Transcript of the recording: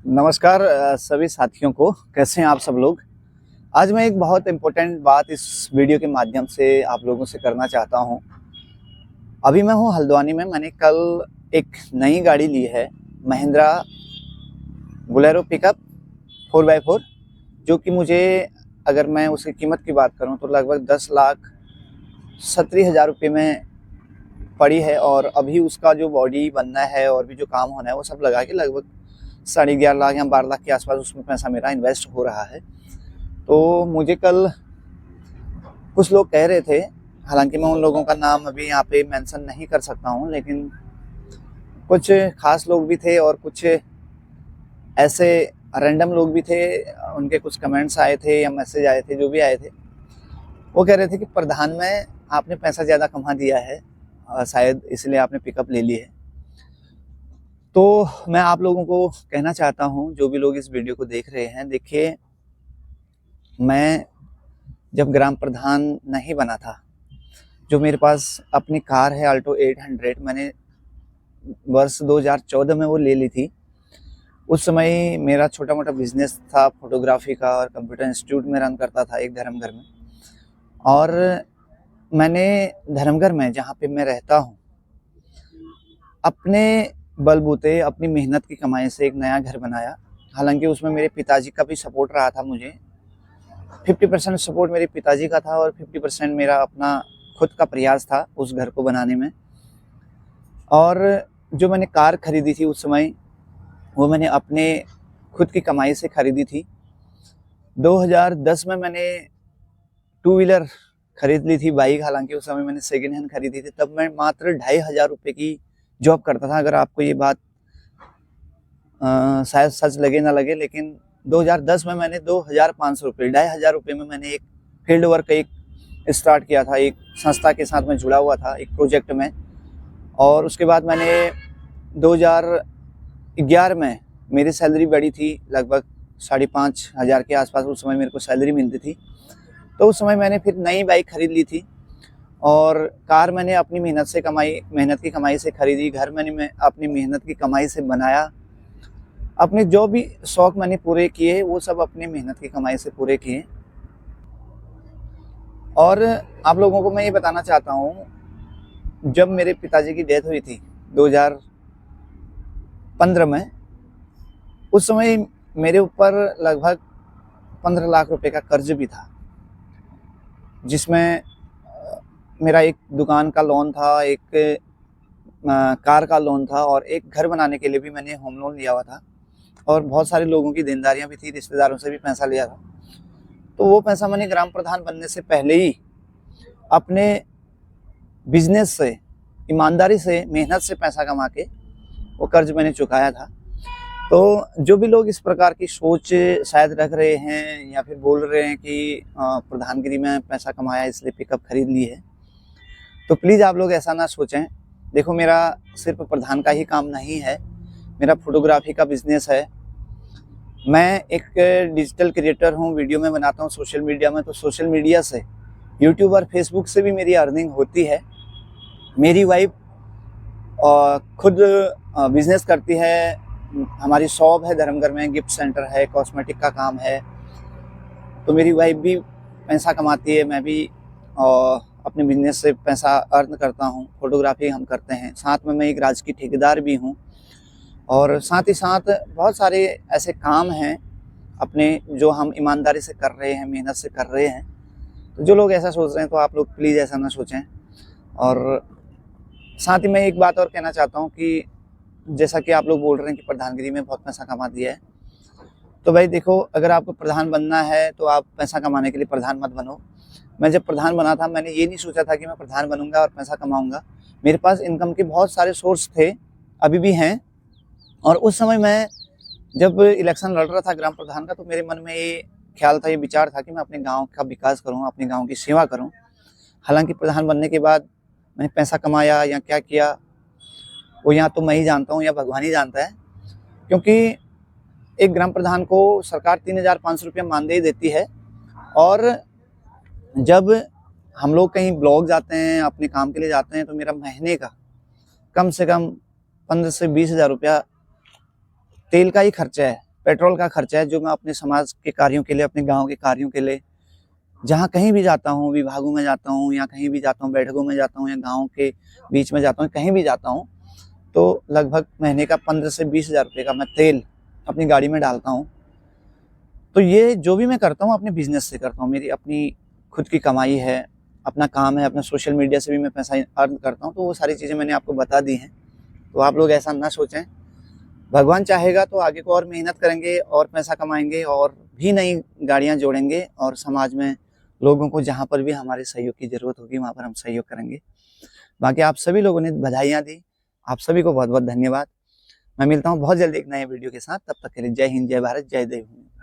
नमस्कार सभी साथियों को। कैसे हैं आप सब लोग। आज मैं एक बहुत इम्पोर्टेंट बात इस वीडियो के माध्यम से आप लोगों से करना चाहता हूं। अभी मैं हूं हल्द्वानी में। मैंने कल एक नई गाड़ी ली है, महिंद्रा बोलेरो पिकअप 4x4, जो कि मुझे, अगर मैं उसकी कीमत की बात करूं तो लगभग 10,70,000 रुपये में पड़ी है। और अभी उसका जो बॉडी बनना है और भी जो काम होना है वो सब लगा के लगभग 11.5 लाख या 12 लाख के आसपास उसमें पैसा मेरा इन्वेस्ट हो रहा है। तो मुझे कल कुछ लोग कह रहे थे, हालांकि मैं उन लोगों का नाम अभी यहाँ पे मेंशन नहीं कर सकता हूँ, लेकिन कुछ खास लोग भी थे और कुछ ऐसे रैंडम लोग भी थे। उनके कुछ कमेंट्स आए थे या मैसेज आए थे, जो भी आए थे, वो कह रहे थे कि प्रधान में आपने पैसा ज़्यादा कमा दिया है, शायद इसलिए आपने पिकअप ले ली है। तो मैं आप लोगों को कहना चाहता हूँ, जो भी लोग इस वीडियो को देख रहे हैं, देखिए, मैं जब ग्राम प्रधान नहीं बना था, जो मेरे पास अपनी कार है अल्टो 800, मैंने वर्ष 2014 में वो ले ली थी। उस समय मेरा छोटा मोटा बिजनेस था फोटोग्राफी का, और कंप्यूटर इंस्टीट्यूट में रन करता था एक धर्मघर में। और मैंने धर्मघर में, जहाँ पे मैं रहता हूँ, अपने बलबूते अपनी मेहनत की कमाई से एक नया घर बनाया। हालांकि उसमें मेरे पिताजी का भी सपोर्ट रहा था। मुझे 50% सपोर्ट मेरे पिताजी का था और 50% मेरा अपना खुद का प्रयास था उस घर को बनाने में। और जो मैंने कार खरीदी थी उस समय, वो मैंने अपने खुद की कमाई से खरीदी थी। 2010 में मैंने 2 व्हीलर खरीद ली थी, बाइक। हालांकि उस समय मैंने सेकेंड हैंड खरीदी थी। तब मैं मात्र 2,500 रुपये की जॉब करता था। अगर आपको ये बात शायद सच लगे ना लगे, लेकिन 2010 में मैंने 2,500 रुपये, 2,500 रुपये में मैंने एक फील्ड वर्क एक स्टार्ट किया था। एक संस्था के साथ मैं जुड़ा हुआ था एक प्रोजेक्ट में। और उसके बाद मैंने 2011 में मेरी सैलरी बढ़ी थी, लगभग 5,500 के आसपास उस समय मेरे को सैलरी मिलती थी। तो उस समय मैंने फिर नई बाइक खरीद ली थी, और कार मैंने अपनी मेहनत की कमाई से खरीदी। घर मैंने अपनी मेहनत की कमाई से बनाया। अपने जो भी शौक मैंने पूरे किए, वो सब अपनी मेहनत की कमाई से पूरे किए। और आप लोगों को मैं ये बताना चाहता हूँ, जब मेरे पिताजी की डेथ हुई थी 2015 में, उस समय मेरे ऊपर लगभग 15 लाख रुपए का कर्ज भी था, जिसमें मेरा एक दुकान का लोन था, एक कार का लोन था, और एक घर बनाने के लिए भी मैंने होम लोन लिया हुआ था। और बहुत सारे लोगों की देनदारियां भी थी, रिश्तेदारों से भी पैसा लिया था। तो वो पैसा मैंने ग्राम प्रधान बनने से पहले ही अपने बिजनेस से, ईमानदारी से, मेहनत से पैसा कमा के वो कर्ज मैंने चुकाया था। तो जो भी लोग इस प्रकार की सोच शायद रख रहे हैं या फिर बोल रहे हैं कि प्रधानगिरी में पैसा कमाया इसलिए पिकअप खरीद ली है, तो प्लीज़ आप लोग ऐसा ना सोचें। देखो, मेरा सिर्फ प्रधान का ही काम नहीं है, मेरा फोटोग्राफी का बिजनेस है। मैं एक डिजिटल क्रिएटर हूँ, वीडियो में बनाता हूँ सोशल मीडिया में। तो सोशल मीडिया से, यूट्यूब और फेसबुक से भी मेरी अर्निंग होती है। मेरी वाइफ खुद बिजनेस करती है। हमारी शॉप है धर्मघर में, गिफ्ट सेंटर है, कॉस्मेटिक का काम है। तो मेरी वाइफ भी पैसा कमाती है, मैं भी अपने बिजनेस से पैसा अर्न करता हूँ। फोटोग्राफी हम करते हैं, साथ में मैं एक राजकीय ठेकेदार भी हूँ। और साथ ही साथ बहुत सारे ऐसे काम हैं अपने, जो हम ईमानदारी से कर रहे हैं, मेहनत से कर रहे हैं। तो जो लोग ऐसा सोच रहे हैं, तो आप लोग प्लीज़ ऐसा ना सोचें। और साथ ही मैं एक बात और कहना चाहता हूँ कि जैसा कि आप लोग बोल रहे हैं कि प्रधानगिरी में बहुत पैसा कमा दिया है, तो भाई देखो, अगर आपको प्रधान बनना है तो आप पैसा कमाने के लिए प्रधान मत बनो। मैं जब प्रधान बना था, मैंने ये नहीं सोचा था कि मैं प्रधान बनूंगा और पैसा कमाऊंगा। मेरे पास इनकम के बहुत सारे सोर्स थे, अभी भी हैं। और उस समय मैं जब इलेक्शन लड़ रहा था ग्राम प्रधान का, तो मेरे मन में ये ख्याल था, ये विचार था कि मैं अपने गांव का विकास करूं, अपने गांव की सेवा करूं। हालांकि प्रधान बनने के बाद मैंने पैसा कमाया या क्या किया, वो या तो मैं ही जानता हूं या भगवान ही जानता है। क्योंकि एक ग्राम प्रधान को सरकार 3,500 रुपया मानदेय देती है। और जब हम लोग कहीं ब्लॉक जाते हैं, अपने काम के लिए जाते हैं, तो मेरा महीने का कम से कम 15 से 20 हज़ार रुपया तेल का ही खर्चा है। पेट्रोल का खर्चा है जो मैं अपने समाज के कार्यों के लिए, अपने गाँव के कार्यों के लिए, जहाँ कहीं भी जाता हूँ, विभागों में जाता हूँ या कहीं भी जाता हूँ, बैठकों में जाता हूँ या गाँव के बीच में जाता हूँ, कहीं भी जाता हूँ, तो लगभग महीने का 15 से 20 हज़ार रुपये का मैं तेल अपनी गाड़ी में डालता हूँ। तो ये जो भी मैं करता हूँ अपने बिजनेस से करता हूँ, मेरी अपनी खुद की कमाई है, अपना काम है, अपना सोशल मीडिया से भी मैं पैसा अर्न करता हूँ। तो वो सारी चीज़ें मैंने आपको बता दी हैं, तो आप लोग ऐसा ना सोचें। भगवान चाहेगा तो आगे को और मेहनत करेंगे और पैसा कमाएंगे और भी नई गाड़ियाँ जोड़ेंगे और समाज में लोगों को जहाँ पर भी हमारे सहयोग की ज़रूरत होगी वहाँ पर हम सहयोग करेंगे। बाकी आप सभी लोगों ने बधाइयाँ दी, आप सभी को बहुत बहुत धन्यवाद। मैं मिलता हूँ बहुत जल्दी एक नए वीडियो के साथ, तब तक के लिए जय हिंद, जय भारत, जय देवभूमि।